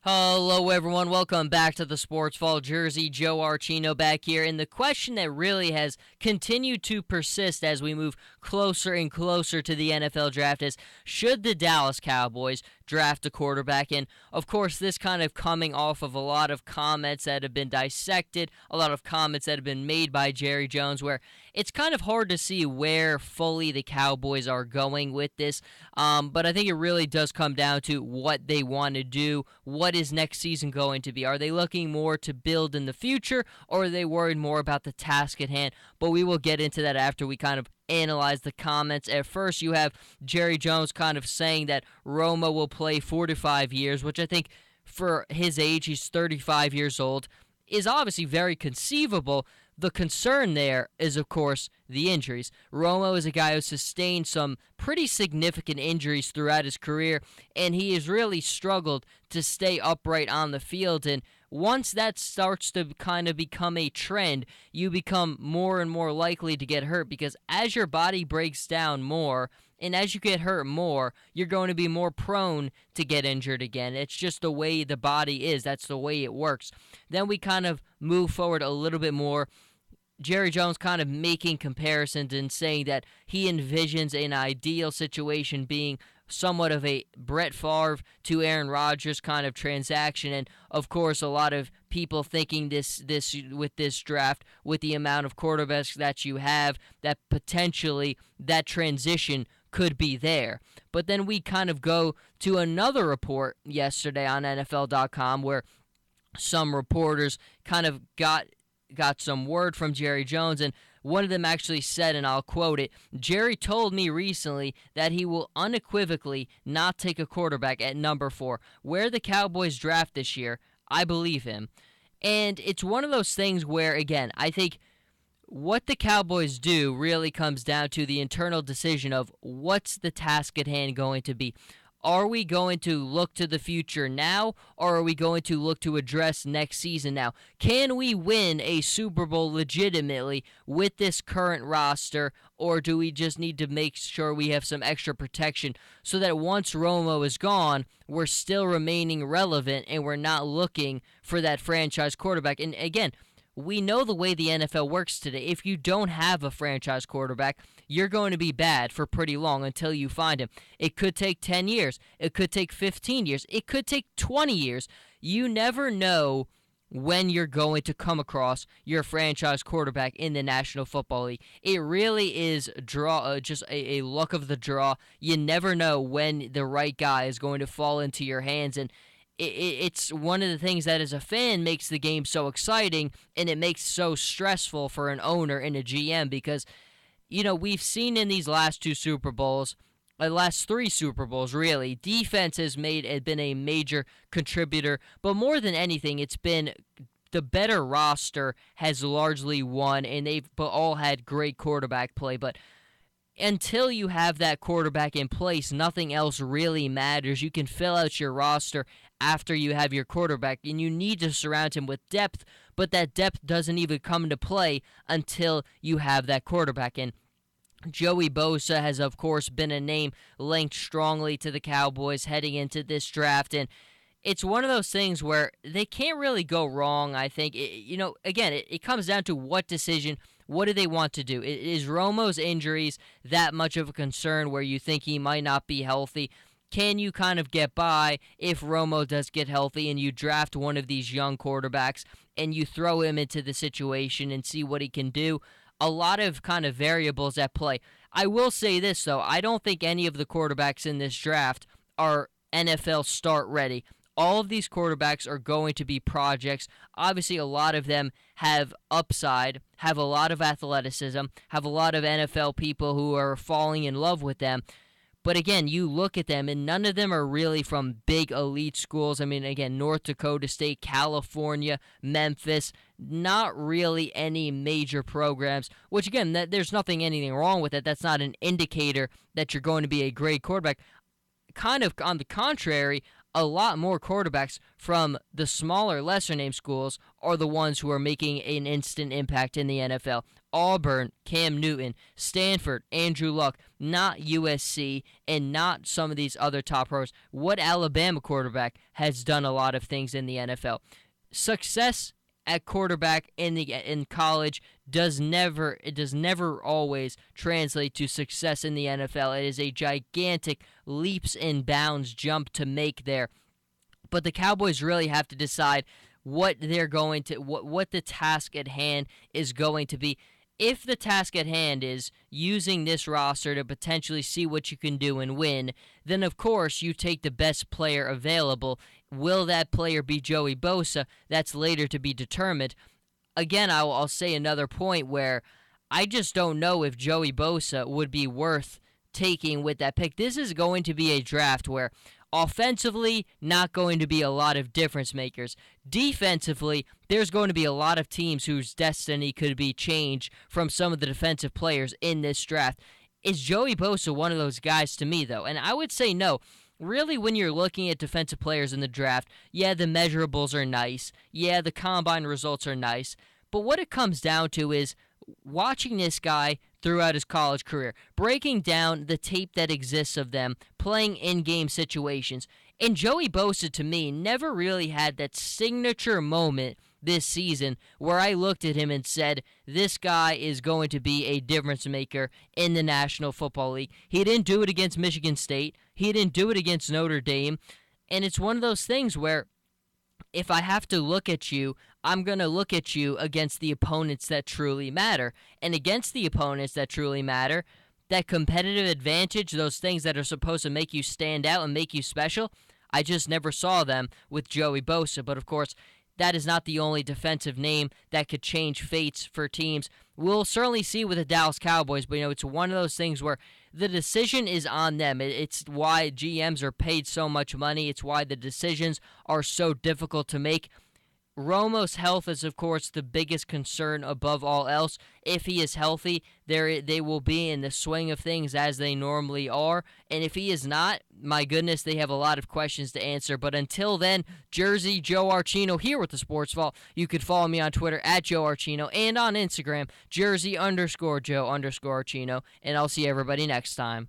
Hello, everyone. Welcome back to the Sports Fall Jersey. Joe Archino back here. And the question that really has continued to persist as we move closer and closer to the NFL draft is, should the Dallas Cowboys draft a quarterback? And, of course, this kind of coming off of a lot of comments that have been dissected, a lot of comments that have been made by Jerry Jones, where it's kind of hard to see where fully the Cowboys are going with this. But I think it really does come down to what they want to do. What is next season going to be? Are they looking more to build in the future, or are they worried more about the task at hand? But we will get into that after we kind of analyze the comments. At first, you have Jerry Jones kind of saying that Romo will play 4 to 5 years, which I think for his age, he's 35 years old, is obviously very conceivable. The concern there is, of course, the injuries. Romo is a guy who sustained some pretty significant injuries throughout his career, and he has really struggled to stay upright on the field. And once that starts to kind of become a trend, you become more and more likely to get hurt, because as your body breaks down more and as you get hurt more, you're going to be more prone to get injured again. It's just the way the body is. That's the way it works. Then we kind of move forward a little bit more. Jerry Jones kind of making comparisons and saying that he envisions an ideal situation being somewhat of a Brett Favre to Aaron Rodgers kind of transaction. And of course, a lot of people thinking this with this draft, with the amount of quarterbacks that you have, that potentially that transition could be there. But then we kind of go to another report yesterday on NFL.com where some reporters kind of got some word from Jerry Jones, and one of them actually said, and I'll quote it, "Jerry told me recently that he will unequivocally not take a quarterback at number 4. Where the Cowboys draft this year, I believe him." And it's one of those things where, again, I think what the Cowboys do really comes down to the internal decision of what's the task at hand going to be. Are we going to look to the future now, or are we going to look to address next season now? Can we win a Super Bowl legitimately with this current roster, or do we just need to make sure we have some extra protection so that once Romo is gone, we're still remaining relevant and we're not looking for that franchise quarterback? And again, we know the way the NFL works today. If you don't have a franchise quarterback, you're going to be bad for pretty long until you find him. It could take 10 years. It could take 15 years. It could take 20 years. You never know when you're going to come across your franchise quarterback in the National Football League. It really is just a luck of the draw. You never know when the right guy is going to fall into your hands, and it's one of the things that as a fan makes the game so exciting, and it makes so stressful for an owner and a GM, because we've seen in these last 2 Super Bowls, last 3 Super Bowls really, defense has been a major contributor, but more than anything, it's been the better roster has largely won, and they've all had great quarterback play. But until you have that quarterback in place, nothing else really matters. You can fill out your roster after you have your quarterback, and you need to surround him with depth, but that depth doesn't even come into play until you have that quarterback. And Joey Bosa has, of course, been a name linked strongly to the Cowboys heading into this draft, and it's one of those things where they can't really go wrong, I think. It comes down to what decision, what do they want to do? Is Romo's injuries that much of a concern where you think he might not be healthy? Can you kind of get by if Romo does get healthy and you draft one of these young quarterbacks and you throw him into the situation and see what he can do? A lot of kind of variables at play. I will say this, though. I don't think any of the quarterbacks in this draft are NFL start ready. All of these quarterbacks are going to be projects. Obviously, a lot of them have upside, have a lot of athleticism, have a lot of NFL people who are falling in love with them. But again, you look at them, and none of them are really from big elite schools. I mean, again, North Dakota State, California, Memphis, not really any major programs, which, again, there's anything wrong with it. That's not an indicator that you're going to be a great quarterback. Kind of on the contrary, a lot more quarterbacks from the smaller, lesser-name schools are the ones who are making an instant impact in the NFL. Auburn, Cam Newton, Stanford, Andrew Luck, not USC, and not some of these other top pros. What Alabama quarterback has done a lot of things in the NFL? Success at quarterback in college does never always translate to success in the NFL. It is a gigantic leaps and bounds jump to make there. But the Cowboys really have to decide what they're going to what the task at hand is going to be. If the task at hand is using this roster to potentially see what you can do and win, then of course you take the best player available. Will that player be Joey Bosa? That's later to be determined. Again, I'll say another point where I just don't know if Joey Bosa would be worth taking with that pick. This is going to be a draft where offensively, not going to be a lot of difference makers. Defensively, there's going to be a lot of teams whose destiny could be changed from some of the defensive players in this draft. Is Joey Bosa one of those guys to me, though? And I would say no. Really, when you're looking at defensive players in the draft, yeah, the measurables are nice. Yeah, the combine results are nice. But what it comes down to is watching this guy throughout his college career, breaking down the tape that exists of them playing in-game situations. And Joey Bosa, to me, never really had that signature moment this season where I looked at him and said, this guy is going to be a difference maker in the National Football League. He didn't do it against Michigan State. He didn't do it against Notre Dame. And it's one of those things where if I have to look at you, I'm going to look at you against the opponents that truly matter. And against the opponents that truly matter, that competitive advantage, those things that are supposed to make you stand out and make you special, I just never saw them with Joey Bosa. But of course, that is not the only defensive name that could change fates for teams. We'll certainly see with the Dallas Cowboys, but it's one of those things where the decision is on them. It's why GMs are paid so much money. It's why the decisions are so difficult to make. Romo's health is, of course, the biggest concern above all else. If he is healthy, they will be in the swing of things as they normally are. And if he is not, my goodness, they have a lot of questions to answer. But until then, Jersey Joe Archino here with the Sports Vault. You could follow me on Twitter at Joe Archino and on Instagram, Jersey_Joe_Archino. And I'll see everybody next time.